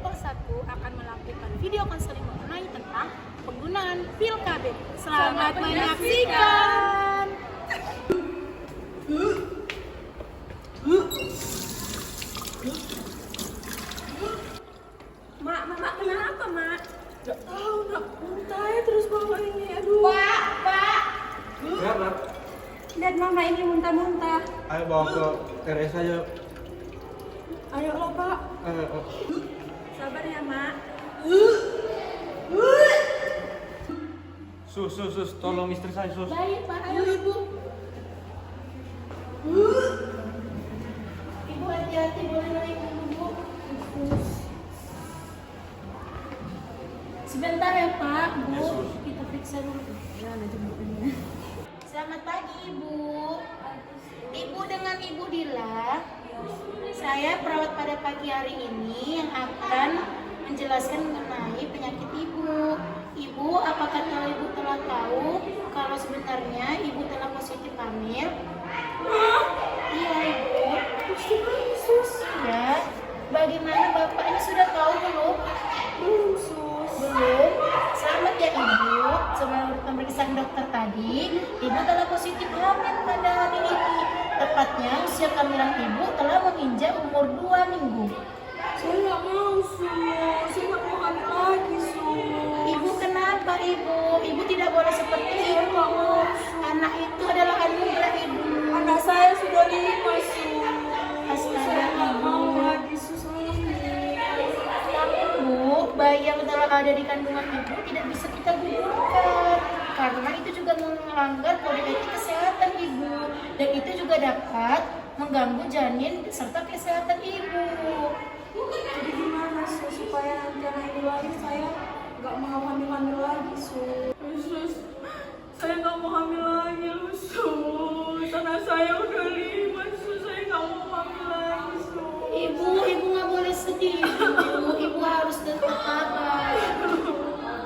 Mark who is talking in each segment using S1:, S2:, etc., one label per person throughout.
S1: kelompok 1 akan melakukan video konseling mengenai tentang penggunaan pil KB. Selamat menyaksikan.
S2: Mak, kenapa, Mak? Gak tahu, nak muntah terus bawa ini, aduh.
S1: Pak.
S3: Kenapa?
S2: Lihat Mama ini muntah-muntah.
S3: Ayo bawa ke Teresa aja.
S2: Ayo lo, Pak.
S3: Ayo.
S2: Sabar ya, Mak.
S3: Sus, tolong istri saya, sus.
S1: Baik, Pak. Ayo, Ibu. Ibu hati-hati, boleh naik dulu, Bu. Sebentar ya, Pak. Bu,
S3: Ya, Sus.
S1: kita periksa dulu. Ya, ada jemputnya. Selamat pagi, Ibu. Ibu dengan Ibu Dila. Saya perawat pada pagi hari ini yang akan menjelaskan mengenai penyakit Ibu. Ibu, apakah Ibu telah tahu kalau sebenarnya Ibu telah positif hamil? Iya, Ibu.
S2: Positif lagi, Sus.
S1: Ya. Bagaimana Bapak ini sudah tahu belum?
S2: Belum, Sus.
S1: Belum. Selamat ya Ibu. Sebelum pemeriksaan dokter tadi, Ibu telah positif hamil pada hari ini. Tepatnya usia kehamilan Ibu telah menginjak umur 2 minggu.
S2: Saya nggak mau, Sus. Saya nggak mau hamil lagi, Sus.
S1: Ibu kenapa Ibu? Ibu tidak boleh seperti
S2: Saya
S1: itu.
S2: nggak mau, Sus.
S1: Anak itu adalah anugerah Ibu.
S2: Anak saya sudah 5, Sus.
S1: Astaga,
S2: Saya nggak
S1: Ibu.
S2: mau lagi, Sus.
S1: Tapi Bu, bayi yang telah ada di kandungan Ibu tidak bisa kita gugurkan karena itu juga melanggar kode etik kesehatan Ibu, dan itu juga dapat mengganggu janin serta kesehatan Ibu.
S2: Jadi gimana, Sus? Supaya nanti anak ini lahir saya nggak mau hamil lagi, Sus. Sus, saya nggak mau hamil lagi, Sus. Anak saya udah 5, Sus. Saya nggak mau hamil lagi, Sus.
S1: Ibu nggak boleh sedih Ibu. Ibu harus tetap sabar.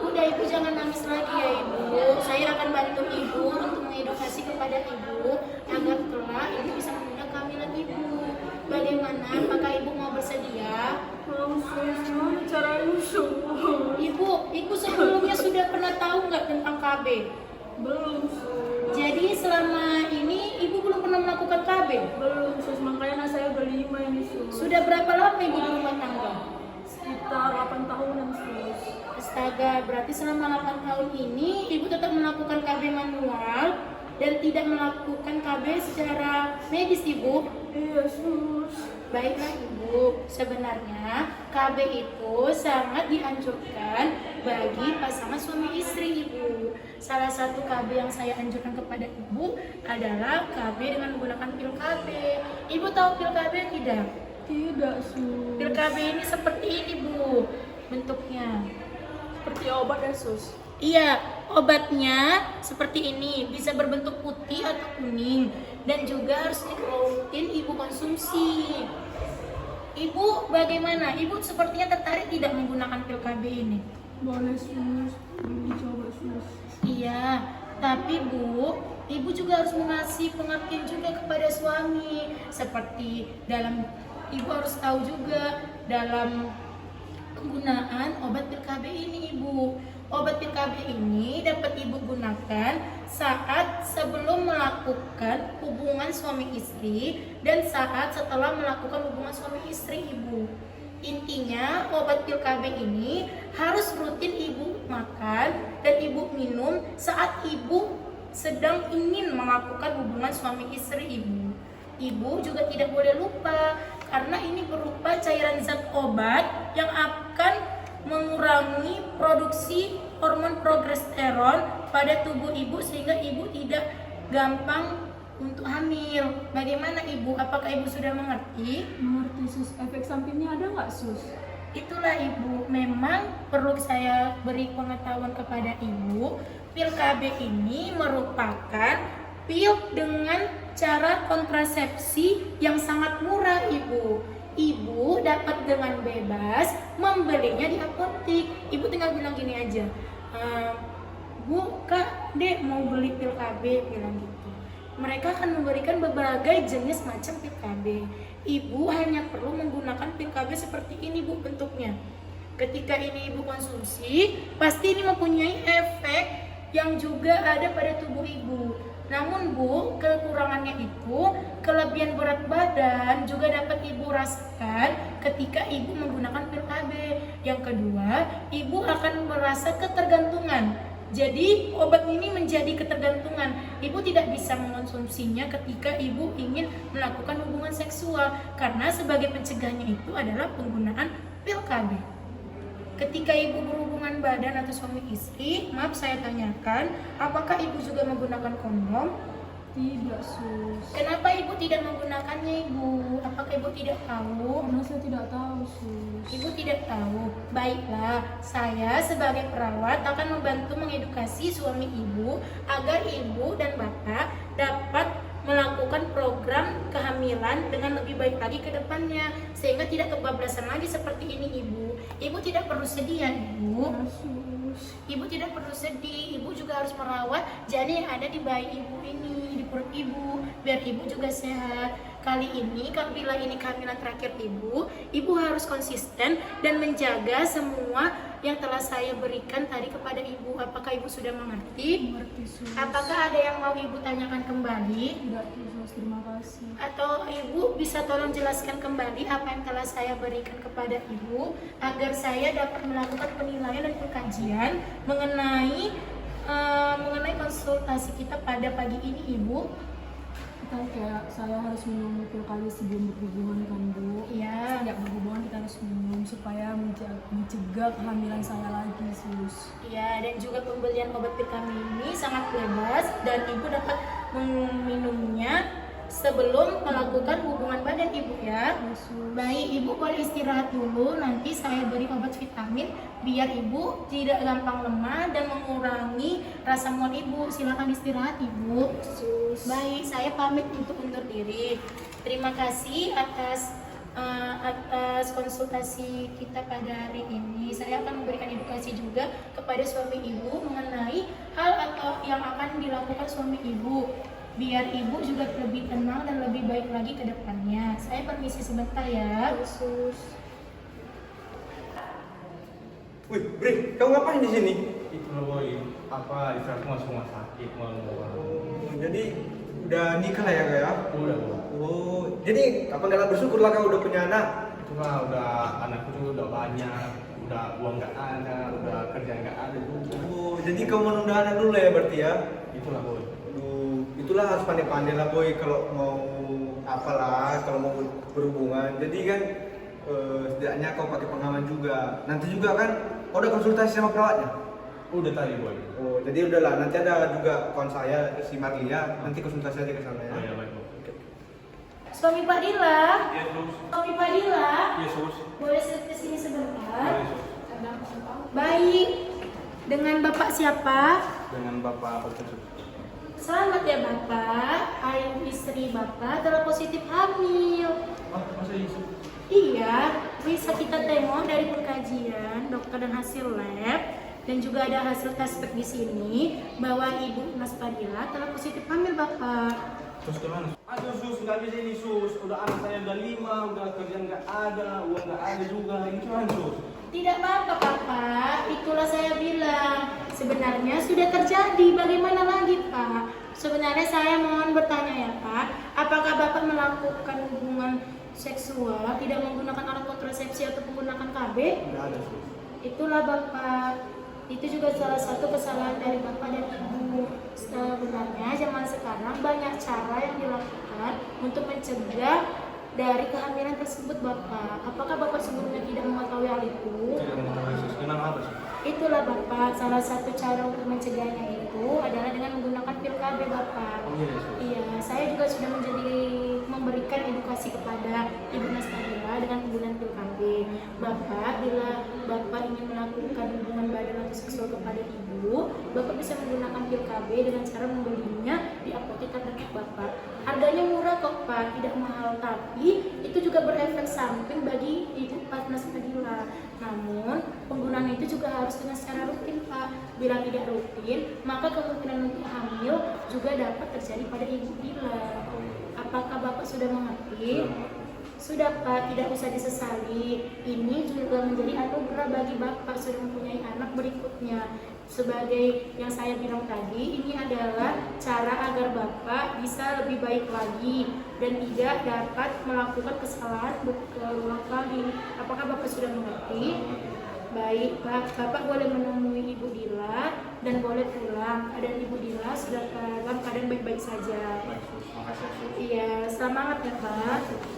S1: Udah Ibu jangan nangis lagi ya Ibu. Saya akan bantu Ibu untuk mengedukasi kepada Ibu agar kelak Ibu bisa menunda kehamilan Ibu. Bagaimana? Apakah Ibu mau bersedia?
S2: Mau, Sus. Gimana caranya, Sus?
S1: Ibu sebelumnya sudah pernah tahu nggak tentang KB?
S2: Belum, Sus.
S1: Jadi selama ini Ibu belum pernah melakukan KB?
S2: Belum, Sus. Makanya anak saya udah 5 ini, Sus.
S1: Sudah berapa lama Ibu berumah tangga?
S2: Sekitar 8 tahunan, Sus.
S1: Astaga, berarti selama 8 tahun ini Ibu tetap melakukan KB manual dan tidak melakukan KB secara medis Ibu?
S2: Iya, Sus.
S1: Baiklah Ibu, sebenarnya KB itu sangat dianjurkan bagi pasangan suami istri Ibu. Salah satu KB yang saya anjurkan kepada Ibu adalah KB dengan menggunakan pil KB. Ibu tahu pil KB tidak?
S2: Tidak, Sus.
S1: Pil KB ini seperti ini Bu, bentuknya.
S2: Seperti obat ya, Sus.
S1: Iya, obatnya seperti ini, bisa berbentuk putih atau kuning, dan juga harus rutin Ibu konsumsi. Ibu bagaimana? Ibu sepertinya tertarik tidak menggunakan pil KB ini?
S2: Boleh, Sus. Boleh dicoba, Sus.
S1: Iya, tapi Bu, Ibu juga harus mengasih pengertian juga kepada suami. Seperti Ibu harus tahu juga dalam penggunaan obat pil KB ini Ibu. Obat pil KB ini dapat Ibu gunakan saat sebelum melakukan hubungan suami istri dan saat setelah melakukan hubungan suami istri Ibu. Intinya obat pil KB ini harus rutin Ibu makan dan Ibu minum saat Ibu sedang ingin melakukan hubungan suami istri Ibu. Ibu juga tidak boleh lupa karena ini berupa cairan zat obat yang akan mengurangi produksi hormon progesteron pada tubuh Ibu sehingga Ibu tidak gampang untuk hamil. Bagaimana Ibu? Apakah Ibu sudah mengerti?
S2: Mengerti, Sus. Efek sampingnya ada nggak, Sus?
S1: Itulah Ibu, memang perlu saya beri pengetahuan kepada Ibu. Pil KB ini merupakan pil dengan cara kontrasepsi yang sangat murah Ibu. Ibu dapat dengan bebas membelinya di apotek. Ibu tinggal bilang gini aja, Bu, Kak, Dek mau beli pil KB, bilang gitu. Mereka akan memberikan berbagai jenis macam pil KB. Ibu hanya perlu menggunakan pil KB seperti ini Bu bentuknya. Ketika ini ibu konsumsi, pasti ini mempunyai efek yang juga ada pada tubuh ibu. Namun Bu, kekurangannya itu kelebihan berat badan juga dapat ibu rasakan ketika ibu menggunakan pil KB. Yang kedua, ibu akan merasa ketergantungan. Jadi obat ini menjadi ketergantungan. Ibu tidak bisa mengonsumsinya ketika ibu ingin melakukan hubungan seksual karena sebagai pencegahnya itu adalah penggunaan pil KB. Ketika ibu berhubungan badan atau suami istri, maaf saya tanyakan, apakah ibu juga menggunakan kondom?
S2: Tidak, Sus.
S1: Kenapa ibu tidak menggunakannya, ibu? Apakah ibu tidak tahu?
S2: Karena saya tidak tahu, Sus.
S1: Ibu tidak tahu. Baiklah, saya sebagai perawat akan membantu mengedukasi suami ibu agar ibu dan bapak dapat melakukan program kehamilan dengan lebih baik lagi ke depannya sehingga tidak kebablasan lagi seperti ini, ibu. Ibu tidak perlu sedih ya, ibu.
S2: Ya, Sus.
S1: Ibu tidak perlu sedih, ibu juga harus merawat janin yang ada di bayi ibu ini, di perut ibu, biar ibu juga sehat. Kali ini, bila ini kehamilan terakhir ibu harus konsisten dan menjaga semua yang telah saya berikan tadi kepada ibu. Apakah ibu sudah mengerti?
S2: Mengerti, Sus.
S1: Apakah ada yang mau ibu tanyakan kembali?
S2: Tidak, Sus. Terima kasih.
S1: Atau ibu bisa tolong jelaskan kembali apa yang telah saya berikan kepada ibu agar saya dapat melakukan penilaian dan pengkajian mengenai konsultasi kita pada pagi ini, ibu.
S2: Kita kayak saya harus minum pil kali sebelum berhubungan kan, Bu?
S1: Iya.
S2: Sejak berhubungan kita harus minum supaya mencegah kehamilan saya lagi, Sus.
S1: Iya, dan juga pembelian obat pil kami ini sangat bebas dan ibu dapat meminumnya sebelum melakukan hubungan badan, ibu ya. Baik, ibu boleh istirahat dulu, nanti saya beri obat vitamin biar ibu tidak gampang lemah dan mengurangi rasa mual ibu. Silakan istirahat, ibu. Baik, saya pamit untuk undur diri. Terima kasih atas konsultasi kita pada hari ini. Saya akan memberikan edukasi juga kepada suami ibu mengenai hal atau yang akan dilakukan suami ibu biar ibu juga lebih tenang dan lebih baik lagi ke depannya. Saya permisi sebentar ya.
S2: Sus.
S3: Wih, Bre, kamu ngapain di sini?
S4: Itu loh boy, apa istirahat masuk rumah sakit mau.
S3: Jadi udah nikah lah ya kak ya?
S4: Udah boy.
S3: Oh, jadi apa nggak bersyukur lah kau udah punya anak?
S4: Itu mah udah anakku juga udah banyak, udah uang nggak ada, udah kerja nggak ada juga.
S3: Oh, jadi kau menunda anak dulu ya berarti ya?
S4: Itulah boy.
S3: Itulah harus pandai-pandai lah boy kalau mau apalah, kalau mau berhubungan. Jadi kan setidaknya kau pakai pengaman juga. Nanti juga kan kau udah konsultasi sama perawatnya?
S4: Udah tadi boy.
S3: Oh, jadi udahlah, nanti ada juga kawan saya si Marlia, nanti konsultasi aja ke sana ya.
S4: Oh ya baik boy.
S1: Suami Pak Dila,
S4: Iya sus.
S1: suami Pak Dila,
S4: Iya sus.
S1: boleh ke sini sebentar?
S4: Boleh sus.
S1: Baik, dengan Bapak siapa?
S4: Dengan bapak apa sus?
S1: Selamat ya Bapak, ayah istri Bapak telah positif hamil.
S4: Ah masa iya sus?
S1: Iya, bisa kita tengok dari pengkajian dokter dan hasil lab dan juga ada hasil tes spek di sini bahwa Ibu Mas Padilla telah positif hamil Bapak.
S4: Sus gimana? Aduh sus, nggak bisa ini sus. Udah anak saya udah 5, udah kerjaan nggak ada, uang nggak ada juga. Ini gimana sus?
S1: Tidak apa-apa Bapak, itulah saya bilang. Sebenarnya sudah terjadi, bagaimana lagi Pak? Sebenarnya saya mohon bertanya ya Pak, apakah Bapak melakukan hubungan seksual tidak menggunakan alat kontrasepsi atau menggunakan KB?
S4: Nggak ada sus.
S1: Itulah Bapak, itu juga salah satu kesalahan dari Bapak dan Ibu. Sebenarnya zaman sekarang banyak cara yang dilakukan untuk mencegah dari kehamilan tersebut Bapak. Apakah Bapak sebelumnya tidak mengetahui hal itu?
S4: Tidak mengetahui sus. Kenapa apa sus?
S1: Itulah Bapak, salah satu cara untuk mencegahnya itu adalah dengan menggunakan pil KB Bapak.
S4: Oh iya sus.
S1: Iya, saya juga sudah memberikan edukasi kepada Ibu Mas Padilla dengan penggunaan pil KB. Bapak, bila Bapak ingin melakukan hubungan badan atau seksual kepada Ibu, Bapak bisa menggunakan pil KB dengan cara membelinya di apotek terdekat Bapak. Harganya murah kok Pak, tidak mahal, tapi itu juga berefek samping bagi Ibu Mas Padilla. Namun, penggunaan itu juga harus dengan secara rutin Pak. Bila tidak rutin, maka kemungkinan untuk hamil juga dapat terjadi pada Ibu Dila. Apakah Bapak sudah mengerti? Sudah Pak, tidak usah disesali. Ini juga menjadi anugerah bagi Bapak sudah mempunyai anak berikutnya. Sebagai yang saya bilang tadi, ini adalah cara agar Bapak bisa lebih baik lagi dan tidak dapat melakukan kesalahan berulang kali. Apakah Bapak sudah mengerti? Baik, Pak. Bapak boleh menemui Ibu Dila dan boleh pulang. Keadaan Ibu Dila sudah dalam keadaan baik-baik saja.
S4: Baik, Sus. Makasih, Sus.
S1: Iya, semangat ya Pak.